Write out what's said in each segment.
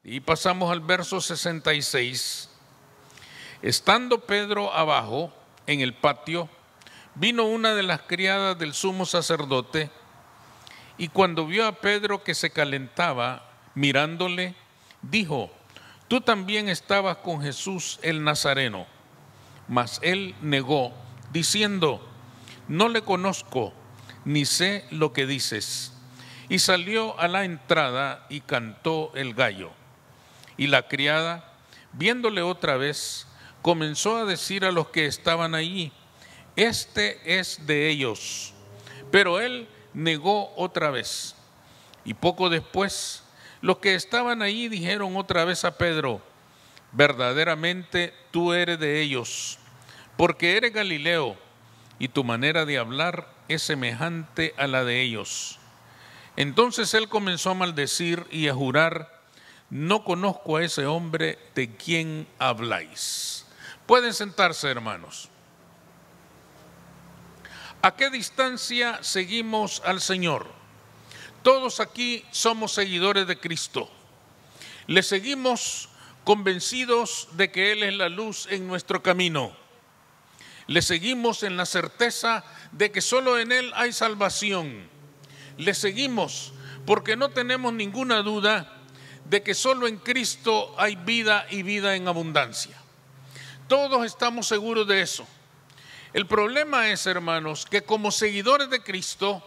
Y pasamos al verso 66. Estando Pedro abajo en el patio, vino una de las criadas del sumo sacerdote, y cuando vio a Pedro que se calentaba, mirándole, dijo: tú también estabas con Jesús el Nazareno. Mas él negó, diciendo: no le conozco, ni sé lo que dices. Y salió a la entrada y cantó el gallo. Y la criada, viéndole otra vez, comenzó a decir a los que estaban allí: este es de ellos. Pero él negó otra vez. Y poco después, los que estaban allí dijeron otra vez a Pedro: verdaderamente tú eres de ellos, porque eres Galileo, y tu manera de hablar es semejante a la de ellos. Entonces él comenzó a maldecir y a jurar: no conozco a ese hombre de quien habláis. Pueden sentarse, hermanos. ¿A qué distancia seguimos al Señor? Todos aquí somos seguidores de Cristo. Le seguimos convencidos de que Él es la luz en nuestro camino. Le seguimos en la certeza de que solo en Él hay salvación. Le seguimos porque no tenemos ninguna duda de que solo en Cristo hay vida y vida en abundancia. Todos estamos seguros de eso. El problema es, hermanos, que como seguidores de Cristo,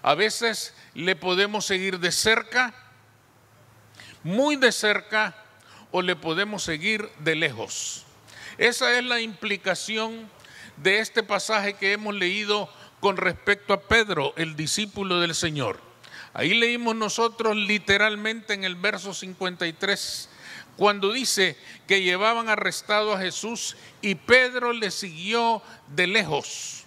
a veces le podemos seguir de cerca, muy de cerca, o le podemos seguir de lejos. Esa es la implicación de este pasaje que hemos leído con respecto a Pedro, el discípulo del Señor. Ahí leímos nosotros literalmente en el verso 53, cuando dice que llevaban arrestado a Jesús y Pedro le siguió de lejos.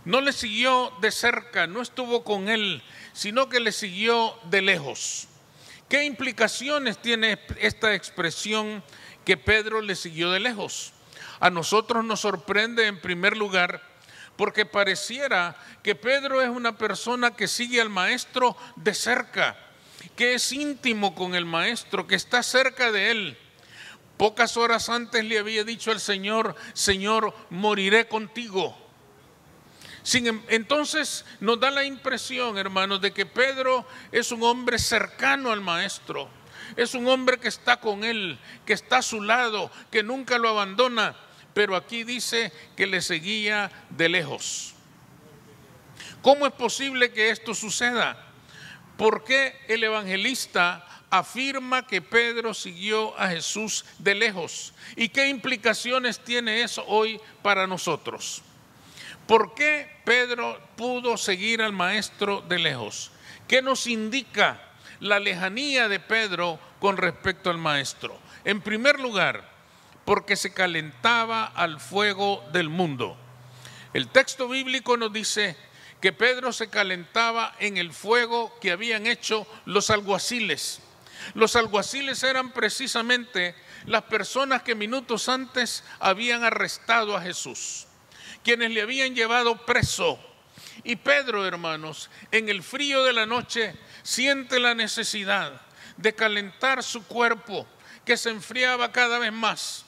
No le siguió de cerca, no estuvo con él, sino que le siguió de lejos. ¿Qué implicaciones tiene esta expresión que Pedro le siguió de lejos? A nosotros nos sorprende en primer lugar porque pareciera que Pedro es una persona que sigue al maestro de cerca, que es íntimo con el maestro, que está cerca de él. Pocas horas antes le había dicho al Señor: Señor, moriré contigo. Entonces nos da la impresión, hermanos, de que Pedro es un hombre cercano al maestro. Es un hombre que está con él, que está a su lado, que nunca lo abandona. Pero aquí dice que le seguía de lejos. ¿Cómo es posible que esto suceda? ¿Por qué el evangelista afirma que Pedro siguió a Jesús de lejos? ¿Y qué implicaciones tiene eso hoy para nosotros? ¿Por qué Pedro pudo seguir al maestro de lejos? ¿Qué nos indica la lejanía de Pedro con respecto al maestro? En primer lugar, porque se calentaba al fuego del mundo. El texto bíblico nos dice que Pedro se calentaba en el fuego que habían hecho los alguaciles. Los alguaciles eran precisamente las personas que minutos antes habían arrestado a Jesús, quienes le habían llevado preso. Y Pedro, hermanos, en el frío de la noche siente la necesidad de calentar su cuerpo, que se enfriaba cada vez más,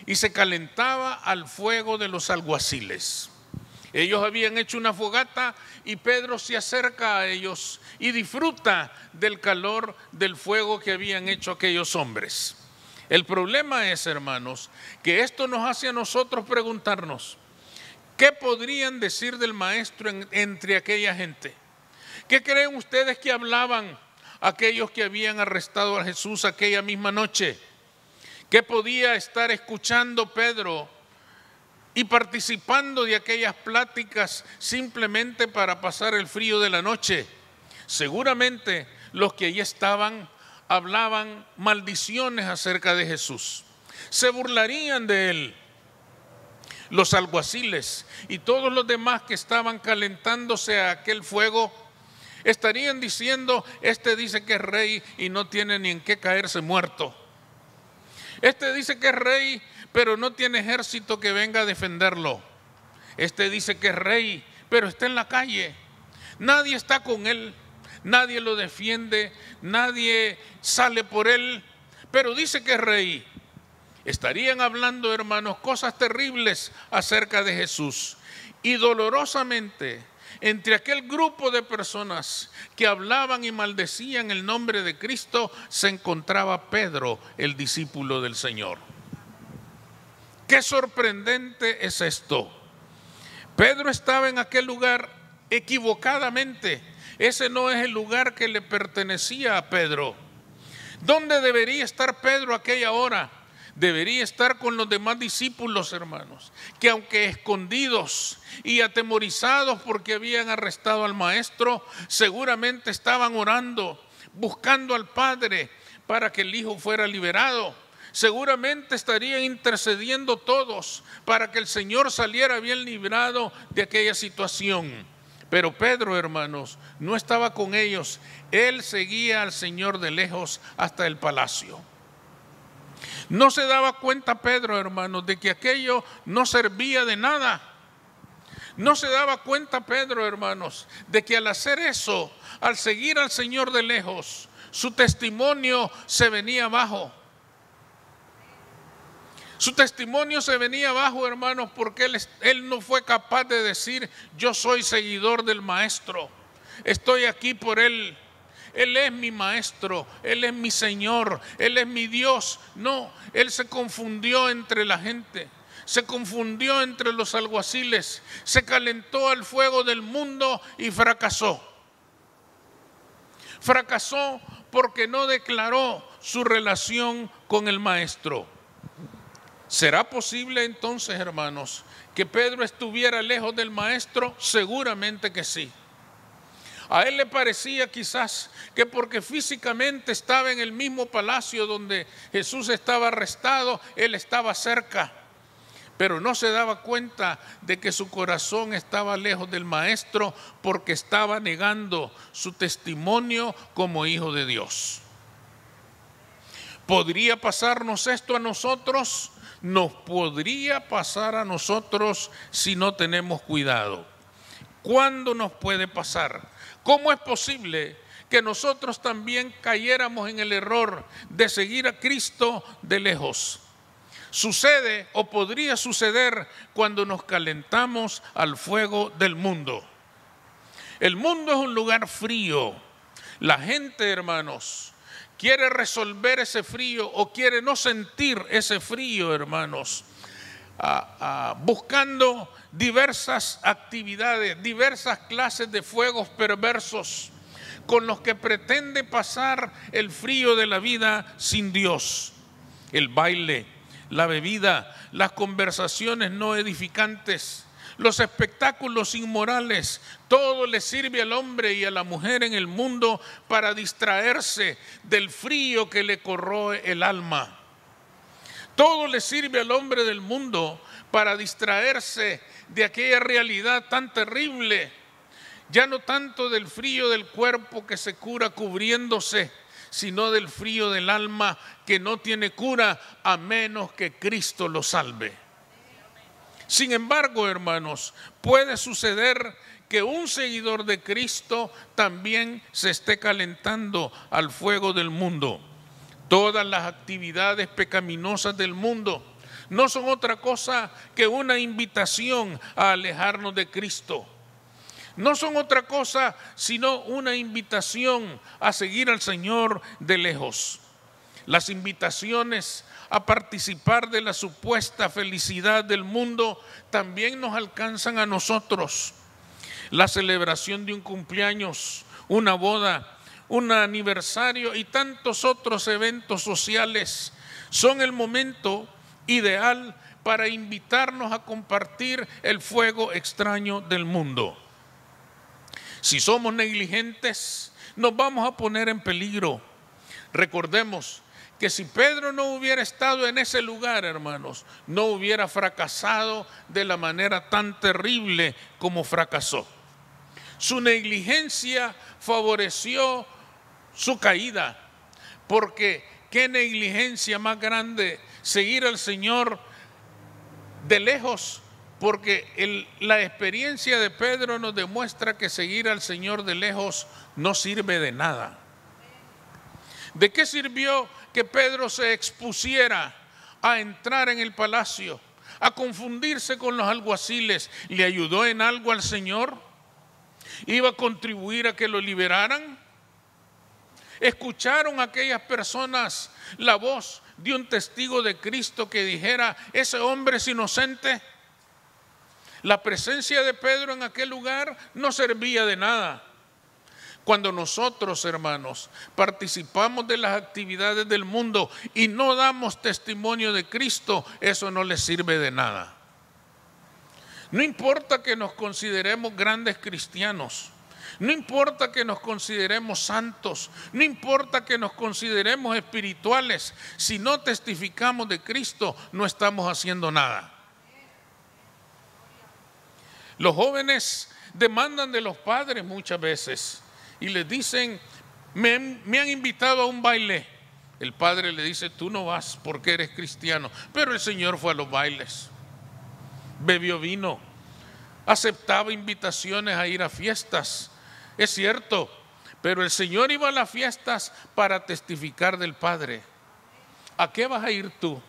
y se calentaba al fuego de los alguaciles. Ellos habían hecho una fogata y Pedro se acerca a ellos y disfruta del calor del fuego que habían hecho aquellos hombres. El problema es, hermanos, que esto nos hace a nosotros preguntarnos: ¿qué podrían decir del maestro entre aquella gente? ¿Qué creen ustedes que hablaban aquellos que habían arrestado a Jesús aquella misma noche? ¿Qué podía estar escuchando Pedro y participando de aquellas pláticas simplemente para pasar el frío de la noche? Seguramente los que allí estaban hablaban maldiciones acerca de Jesús. Se burlarían de él. Los alguaciles y todos los demás que estaban calentándose a aquel fuego estarían diciendo: este dice que es rey y no tiene ni en qué caerse muerto. Este dice que es rey, pero no tiene ejército que venga a defenderlo. Este dice que es rey, pero está en la calle. Nadie está con él. nadie lo defiende, nadie sale por él, pero dice que es rey. Estarían hablando, hermanos, cosas terribles acerca de Jesús. Y dolorosamente, entre aquel grupo de personas que hablaban y maldecían el nombre de Cristo, se encontraba Pedro, el discípulo del Señor. Qué sorprendente es esto. Pedro estaba en aquel lugar equivocadamente. Ese no es el lugar que le pertenecía a Pedro. ¿Dónde debería estar Pedro a aquella hora? Debería estar con los demás discípulos, hermanos, que aunque escondidos y atemorizados porque habían arrestado al maestro, seguramente estaban orando, buscando al Padre para que el Hijo fuera liberado. Seguramente estarían intercediendo todos para que el Señor saliera bien librado de aquella situación. Pero Pedro, hermanos, no estaba con ellos. Él seguía al Señor de lejos hasta el palacio. No se daba cuenta Pedro, hermanos, de que aquello no servía de nada. No se daba cuenta Pedro, hermanos, de que al hacer eso, al seguir al Señor de lejos, su testimonio se venía abajo. Su testimonio se venía abajo, hermanos, porque él no fue capaz de decir: yo soy seguidor del maestro, estoy aquí por él. Él es mi maestro, Él es mi Señor, Él es mi Dios. No, él se confundió entre la gente, se confundió entre los alguaciles, se calentó al fuego del mundo y fracasó. Fracasó porque no declaró su relación con el maestro. ¿Será posible entonces, hermanos, que Pedro estuviera lejos del maestro? Seguramente que sí. A él le parecía quizás que porque físicamente estaba en el mismo palacio donde Jesús estaba arrestado, él estaba cerca. Pero no se daba cuenta de que su corazón estaba lejos del maestro porque estaba negando su testimonio como hijo de Dios. ¿Podría pasarnos esto a nosotros? Nos podría pasar a nosotros si no tenemos cuidado. ¿Cuándo nos puede pasar? ¿Cómo es posible que nosotros también cayéramos en el error de seguir a Cristo de lejos? Sucede o podría suceder cuando nos calentamos al fuego del mundo. El mundo es un lugar frío. La gente, hermanos, quiere resolver ese frío o quiere no sentir ese frío, hermanos, buscando diversas actividades, diversas clases de fuegos perversos con los que pretende pasar el frío de la vida sin Dios. El baile, la bebida, las conversaciones no edificantes, los espectáculos inmorales, todo le sirve al hombre y a la mujer en el mundo para distraerse del frío que le corroe el alma. Todo le sirve al hombre del mundo para distraerse de aquella realidad tan terrible, ya no tanto del frío del cuerpo que se cura cubriéndose, sino del frío del alma que no tiene cura a menos que Cristo lo salve. Sin embargo, hermanos, puede suceder que un seguidor de Cristo también se esté calentando al fuego del mundo. Todas las actividades pecaminosas del mundo no son otra cosa que una invitación a alejarnos de Cristo. No son otra cosa sino una invitación a seguir al Señor de lejos. Las invitaciones a participar de la supuesta felicidad del mundo también nos alcanzan a nosotros. La celebración de un cumpleaños, una boda, un aniversario y tantos otros eventos sociales son el momento ideal para invitarnos a compartir el fuego extraño del mundo. Si somos negligentes, nos vamos a poner en peligro. Recordemos que si Pedro no hubiera estado en ese lugar, hermanos, no hubiera fracasado de la manera tan terrible como fracasó. Su negligencia favoreció su caída, porque qué negligencia más grande seguir al Señor de lejos porque la experiencia de Pedro nos demuestra que seguir al Señor de lejos no sirve de nada. ¿De qué sirvió que Pedro se expusiera a entrar en el palacio, a confundirse con los alguaciles? ¿Le ayudó en algo al Señor? ¿Iba a contribuir a que lo liberaran? ¿Escucharon aquellas personas la voz de un testigo de Cristo que dijera, ese hombre es inocente? La presencia de Pedro en aquel lugar no servía de nada. Cuando nosotros, hermanos, participamos de las actividades del mundo y no damos testimonio de Cristo, eso no les sirve de nada. No importa que nos consideremos grandes cristianos, no importa que nos consideremos santos, no importa que nos consideremos espirituales, si no testificamos de Cristo, no estamos haciendo nada. Los jóvenes demandan de los padres muchas veces y les dicen, me han invitado a un baile. El padre le dice, tú no vas porque eres cristiano. Pero el Señor fue a los bailes, bebió vino, aceptaba invitaciones a ir a fiestas. Es cierto, pero el Señor iba a las fiestas para testificar del Padre. ¿A qué vas a ir tú?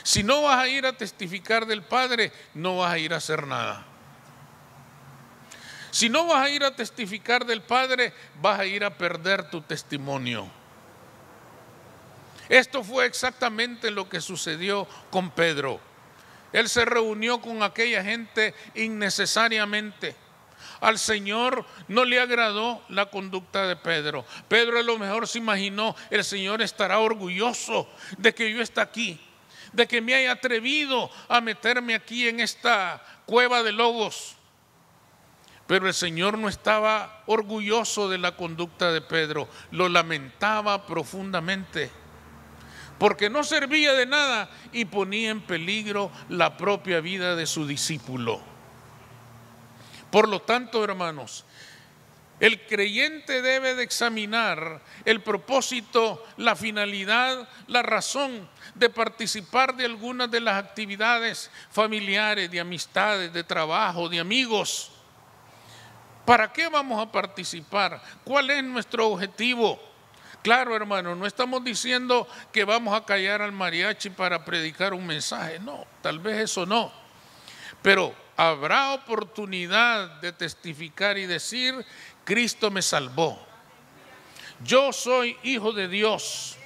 Si no vas a ir a testificar del Padre, no vas a ir a hacer nada. Si no vas a ir a testificar del Padre, vas a ir a perder tu testimonio. Esto fue exactamente lo que sucedió con Pedro. Él se reunió con aquella gente innecesariamente. Al Señor no le agradó la conducta de Pedro. Pedro a lo mejor se imaginó, el Señor estará orgulloso de que yo esté aquí, de que me haya atrevido a meterme aquí en esta cueva de lobos. Pero el Señor no estaba orgulloso de la conducta de Pedro, lo lamentaba profundamente, porque no servía de nada y ponía en peligro la propia vida de su discípulo. Por lo tanto, hermanos, el creyente debe de examinar el propósito, la finalidad, la razón de participar de algunas de las actividades familiares, de amistades, de trabajo, de amigos. ¿Para qué vamos a participar? ¿Cuál es nuestro objetivo? Claro, hermano, no estamos diciendo que vamos a callar al mariachi para predicar un mensaje. No, tal vez eso no. Pero habrá oportunidad de testificar y decir, Cristo me salvó. Yo soy hijo de Dios.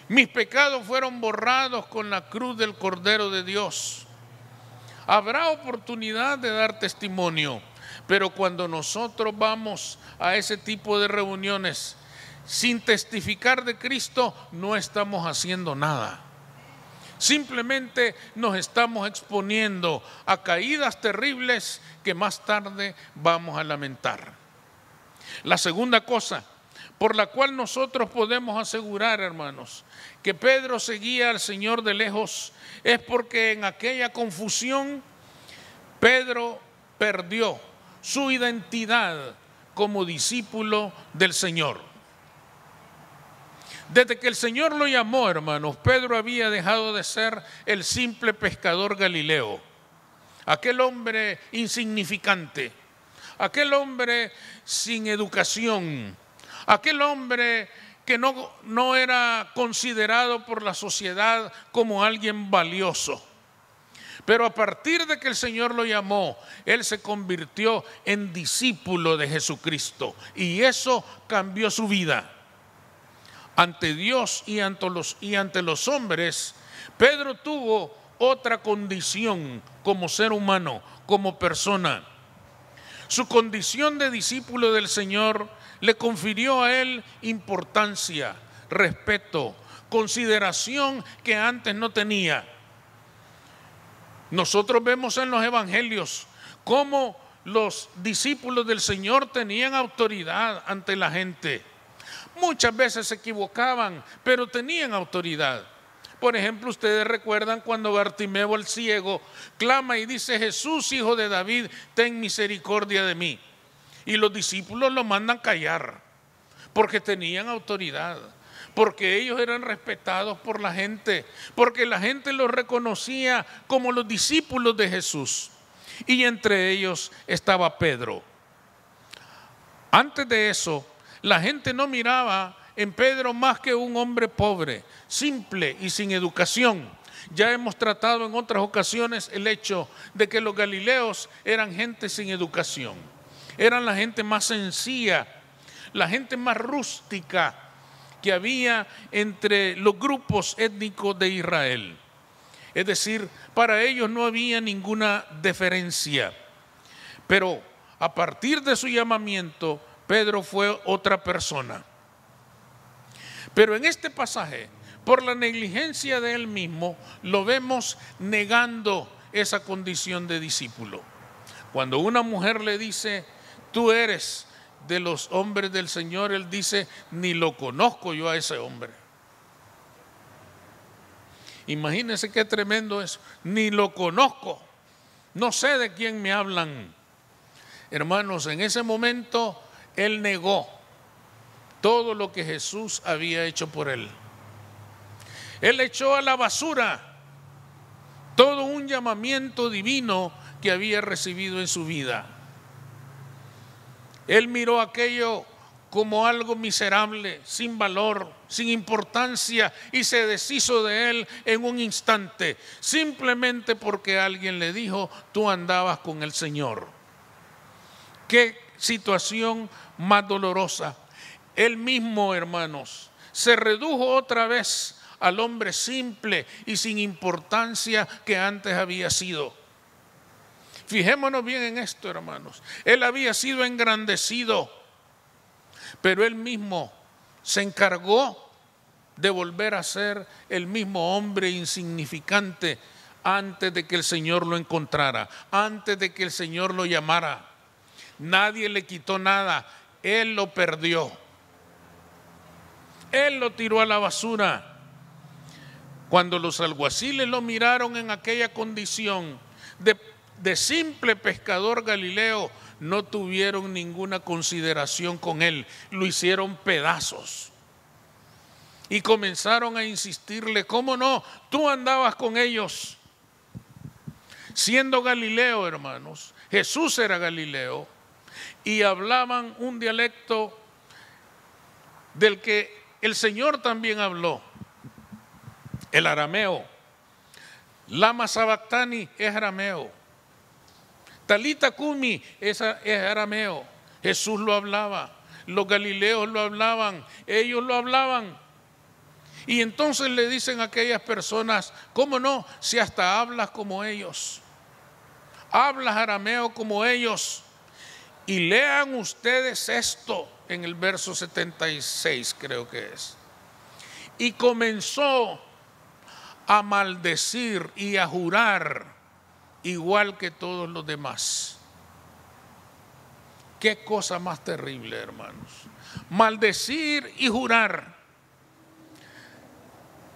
Mis pecados fueron borrados con la cruz del Cordero de Dios. Habrá oportunidad de dar testimonio, pero cuando nosotros vamos a ese tipo de reuniones sin testificar de Cristo, no estamos haciendo nada. Simplemente nos estamos exponiendo a caídas terribles que más tarde vamos a lamentar. La segunda cosa por la cual nosotros podemos asegurar, hermanos, que Pedro seguía al Señor de lejos, es porque en aquella confusión Pedro perdió su identidad como discípulo del Señor. Desde que el Señor lo llamó, hermanos, Pedro había dejado de ser el simple pescador galileo, aquel hombre insignificante, aquel hombre sin educación, aquel hombre que no era considerado por la sociedad como alguien valioso. Pero a partir de que el Señor lo llamó, él se convirtió en discípulo de Jesucristo y eso cambió su vida. Ante Dios y ante los hombres, Pedro tuvo otra condición como ser humano, como persona. Su condición de discípulo del Señor le confirió a él importancia, respeto, consideración que antes no tenía. Nosotros vemos en los evangelios cómo los discípulos del Señor tenían autoridad ante la gente. Muchas veces se equivocaban, pero tenían autoridad. Por ejemplo, ustedes recuerdan cuando Bartimeo el ciego clama y dice, Jesús, hijo de David, ten misericordia de mí. Y los discípulos lo mandan callar, porque tenían autoridad. porque ellos eran respetados por la gente, porque la gente los reconocía como los discípulos de Jesús. Y entre ellos estaba Pedro. Antes de eso, la gente no miraba en Pedro más que un hombre pobre, simple y sin educación. Ya hemos tratado en otras ocasiones el hecho de que los galileos eran gente sin educación. Eran la gente más sencilla, la gente más rústica que había entre los grupos étnicos de Israel. Es decir, para ellos no había ninguna deferencia. Pero a partir de su llamamiento, Pedro fue otra persona. Pero en este pasaje, por la negligencia de él mismo, lo vemos negando esa condición de discípulo. Cuando una mujer le dice, tú eres de los hombres del Señor, él dice, ni lo conozco yo a ese hombre. Imagínense qué tremendo es, ni lo conozco, no sé de quién me hablan. Hermanos, en ese momento él negó todo lo que Jesús había hecho por él. Él echó a la basura todo un llamamiento divino que había recibido en su vida. Él miró aquello como algo miserable, sin valor, sin importancia, y se deshizo de él en un instante, simplemente porque alguien le dijo, tú andabas con el Señor. Qué situación más dolorosa. Él mismo, hermanos, se redujo otra vez al hombre simple y sin importancia que antes había sido. Fijémonos bien en esto, hermanos. Él había sido engrandecido, pero él mismo se encargó de volver a ser el mismo hombre insignificante antes de que el Señor lo encontrara, antes de que el Señor lo llamara. Nadie le quitó nada, él lo perdió. Él lo tiró a la basura. Cuando los alguaciles lo miraron en aquella condición de simple pescador galileo, no tuvieron ninguna consideración con él, lo hicieron pedazos. Y comenzaron a insistirle, ¿cómo no? Tú andabas con ellos. Siendo Galileo, hermanos, Jesús era Galileo, y hablaban un dialecto del que el Señor también habló, el arameo. Lama Sabactani es arameo. Talita Kumi es arameo. Jesús lo hablaba, los galileos lo hablaban, ellos lo hablaban. Y entonces le dicen a aquellas personas, ¿cómo no? Si hasta hablas como ellos, hablas arameo como ellos. Y lean ustedes esto en el verso 76, creo que es. Y comenzó a maldecir y a jurar igual que todos los demás. Qué cosa más terrible, hermanos. Maldecir y jurar.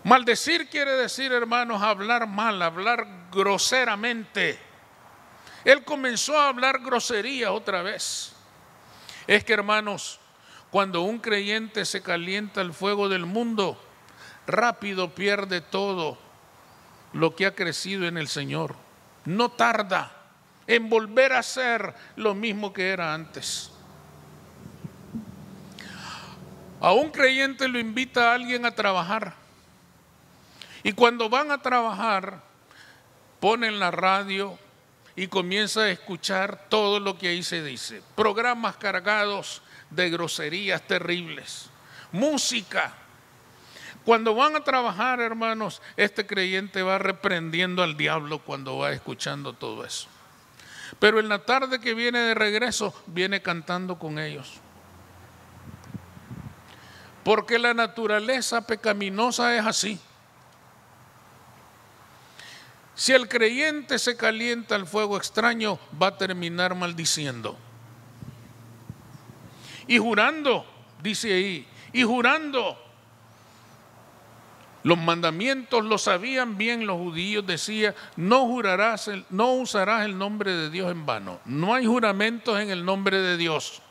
Maldecir quiere decir, hermanos, hablar mal, hablar groseramente. Él comenzó a hablar grosería otra vez. Es que, hermanos, cuando un creyente se calienta al fuego del mundo, rápido pierde todo lo que ha crecido en el Señor. No tarda en volver a ser lo mismo que era antes. A un creyente lo invita a alguien a trabajar. Y cuando van a trabajar, ponen la radio y comienza a escuchar todo lo que ahí se dice. Programas cargados de groserías terribles. Música. Cuando van a trabajar, hermanos, este creyente va reprendiendo al diablo cuando va escuchando todo eso. Pero en la tarde que viene de regreso, viene cantando con ellos. Porque la naturaleza pecaminosa es así. Si el creyente se calienta al fuego extraño, va a terminar maldiciendo. Y jurando, dice ahí, y jurando. Los mandamientos los sabían bien los judíos, decía, no usarás el nombre de Dios en vano. No hay juramentos en el nombre de Dios.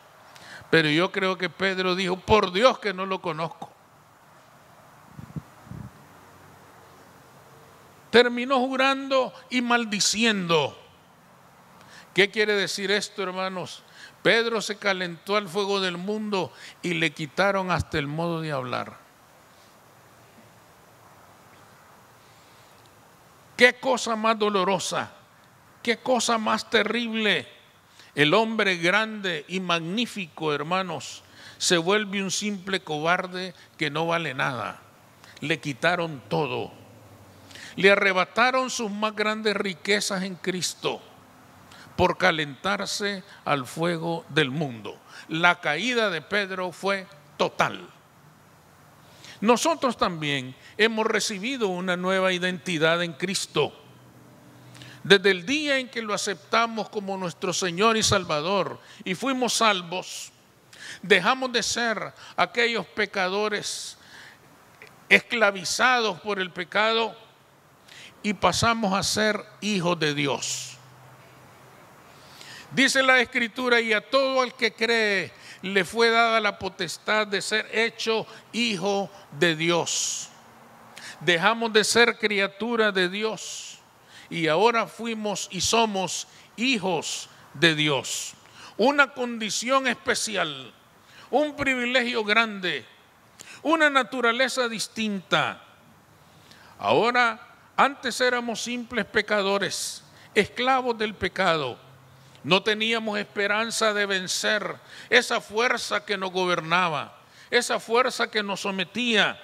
Pero yo creo que Pedro dijo, por Dios que no lo conozco. terminó jurando y maldiciendo. ¿Qué quiere decir esto, hermanos? Pedro se calentó al fuego del mundo y le quitaron hasta el modo de hablar. Qué cosa más dolorosa, qué cosa más terrible. El hombre grande y magnífico, hermanos, se vuelve un simple cobarde que no vale nada. Le quitaron todo. Le arrebataron sus más grandes riquezas en Cristo por calentarse al fuego del mundo. La caída de Pedro fue total. Nosotros también hemos recibido una nueva identidad en Cristo. Desde el día en que lo aceptamos como nuestro Señor y Salvador y fuimos salvos, dejamos de ser aquellos pecadores esclavizados por el pecado y pasamos a ser hijos de Dios. Dice la Escritura: y a todo el que cree le fue dada la potestad de ser hecho hijo de Dios. Dejamos de ser criatura de Dios y ahora fuimos y somos hijos de Dios. Una condición especial, un privilegio grande, una naturaleza distinta. Ahora, antes éramos simples pecadores, esclavos del pecado. No teníamos esperanza de vencer esa fuerza que nos gobernaba, esa fuerza que nos sometía.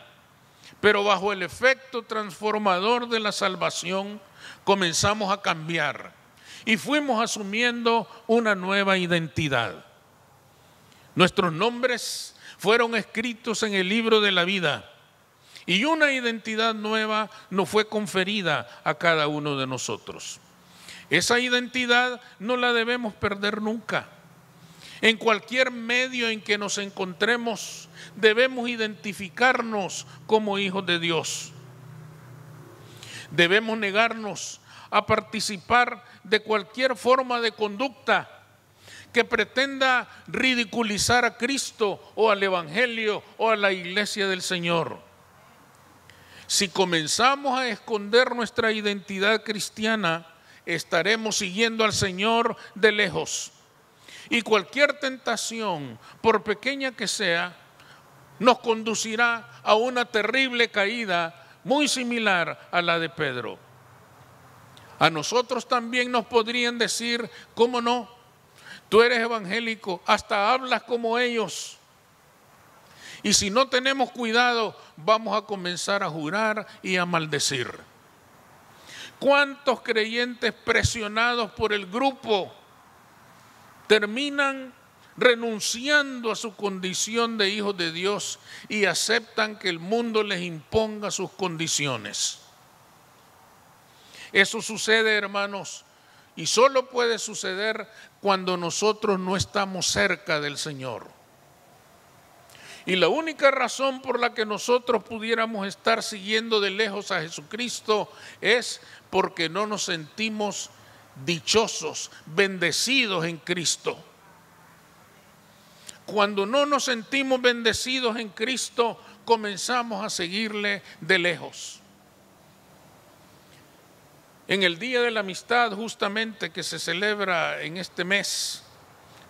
Pero bajo el efecto transformador de la salvación comenzamos a cambiar y fuimos asumiendo una nueva identidad. Nuestros nombres fueron escritos en el libro de la vida y una identidad nueva nos fue conferida a cada uno de nosotros. Esa identidad no la debemos perder nunca. En cualquier medio en que nos encontremos, debemos identificarnos como hijos de Dios. Debemos negarnos a participar de cualquier forma de conducta que pretenda ridiculizar a Cristo o al Evangelio o a la iglesia del Señor. Si comenzamos a esconder nuestra identidad cristiana, estaremos siguiendo al Señor de lejos. Y cualquier tentación, por pequeña que sea, nos conducirá a una terrible caída muy similar a la de Pedro. A nosotros también nos podrían decir: ¿cómo no? Tú eres evangélico, hasta hablas como ellos. Y si no tenemos cuidado, vamos a comenzar a jurar y a maldecir. ¿Cuántos creyentes presionados por el grupo terminan renunciando a su condición de hijos de Dios y aceptan que el mundo les imponga sus condiciones? Eso sucede, hermanos, y solo puede suceder cuando nosotros no estamos cerca del Señor. Y la única razón por la que nosotros pudiéramos estar siguiendo de lejos a Jesucristo es porque no nos sentimos dichosos, bendecidos en Cristo. Cuando no nos sentimos bendecidos en Cristo, comenzamos a seguirle de lejos. En el Día de la Amistad, justamente, que se celebra en este mes,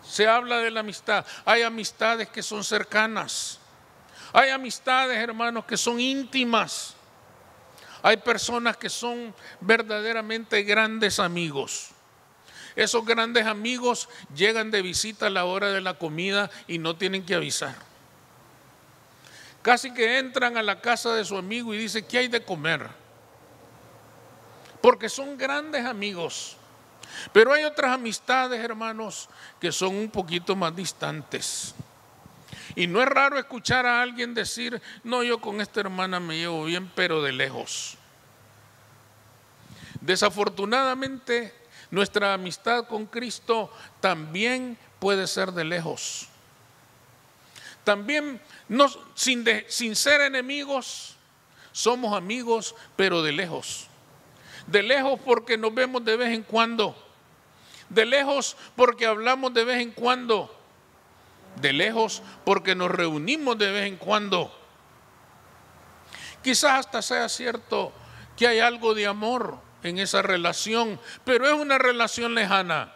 se habla de la amistad. Hay amistades que son cercanas. Hay amistades, hermanos, que son íntimas. Hay personas que son verdaderamente grandes amigos. Esos grandes amigos llegan de visita a la hora de la comida y no tienen que avisar. Casi que entran a la casa de su amigo y dicen: ¿qué hay de comer? Porque son grandes amigos. Pero hay otras amistades, hermanos, que son un poquito más distantes. Y no es raro escuchar a alguien decir: no, yo con esta hermana me llevo bien, pero de lejos. Desafortunadamente, nuestra amistad con Cristo también puede ser de lejos. También, sin ser enemigos, somos amigos, pero de lejos. De lejos porque nos vemos de vez en cuando. De lejos porque hablamos de vez en cuando. De lejos porque nos reunimos de vez en cuando. Quizás hasta sea cierto que hay algo de amor en esa relación, pero es una relación lejana.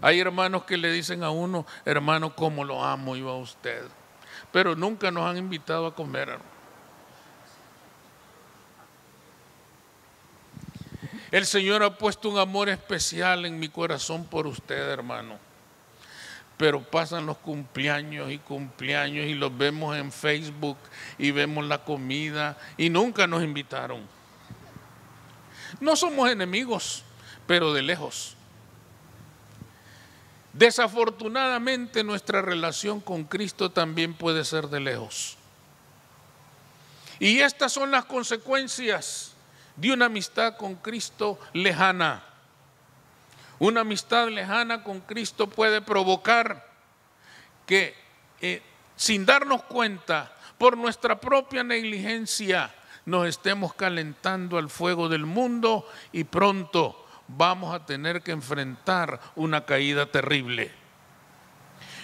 Hay hermanos que le dicen a uno, hermano, cómo lo amo yo a usted, pero nunca nos han invitado a comer. El Señor ha puesto un amor especial en mi corazón por usted, hermano. Pero pasan los cumpleaños y los vemos en Facebook y vemos la comida y nunca nos invitaron. No somos enemigos, pero de lejos. Desafortunadamente nuestra relación con Cristo también puede ser de lejos. Y estas son las consecuencias de una amistad con Cristo lejana. Una amistad lejana con Cristo puede provocar que sin darnos cuenta, por nuestra propia negligencia, nos estemos calentando al fuego del mundo y pronto vamos a tener que enfrentar una caída terrible.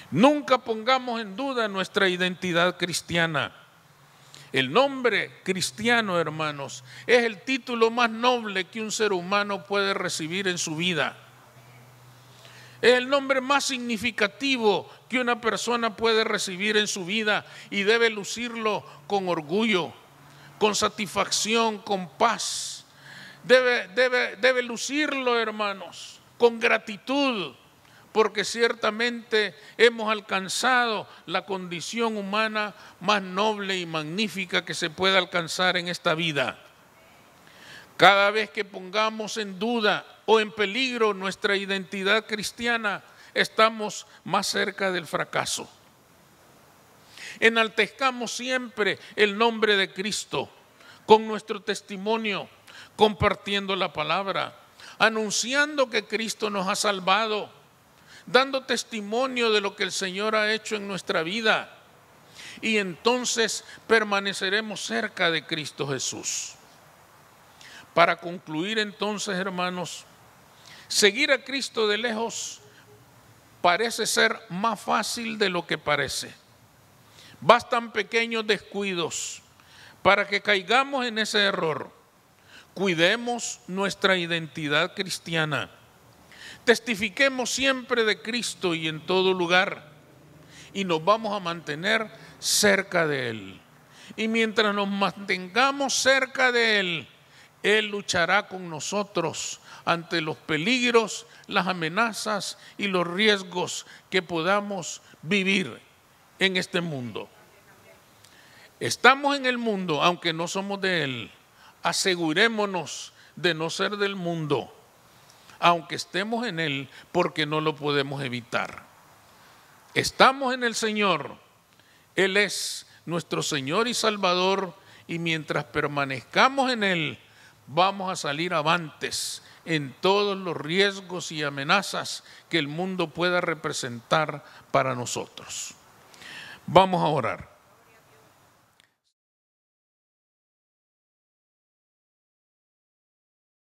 Nunca pongamos en duda nuestra identidad cristiana. El nombre cristiano, hermanos, es el título más noble que un ser humano puede recibir en su vida. Es el nombre más significativo que una persona puede recibir en su vida y debe lucirlo con orgullo, con satisfacción, con paz. Debe lucirlo, hermanos, con gratitud, porque ciertamente hemos alcanzado la condición humana más noble y magnífica que se puede alcanzar en esta vida. Cada vez que pongamos en duda o en peligro nuestra identidad cristiana, estamos más cerca del fracaso. Enaltezcamos siempre el nombre de Cristo con nuestro testimonio, compartiendo la palabra, anunciando que Cristo nos ha salvado, dando testimonio de lo que el Señor ha hecho en nuestra vida. Y entonces permaneceremos cerca de Cristo Jesús. Para concluir entonces, hermanos, seguir a Cristo de lejos parece ser más fácil de lo que parece. Bastan pequeños descuidos para que caigamos en ese error. Cuidemos nuestra identidad cristiana. Testifiquemos siempre de Cristo y en todo lugar. Y nos vamos a mantener cerca de Él. Y mientras nos mantengamos cerca de Él, Él luchará con nosotros ante los peligros, las amenazas y los riesgos que podamos vivir en este mundo. Estamos en el mundo, aunque no somos de Él. Asegurémonos de no ser del mundo, aunque estemos en Él, porque no lo podemos evitar. Estamos en el Señor. Él es nuestro Señor y Salvador, y mientras permanezcamos en Él, vamos a salir avantes en todos los riesgos y amenazas que el mundo pueda representar para nosotros. Vamos a orar.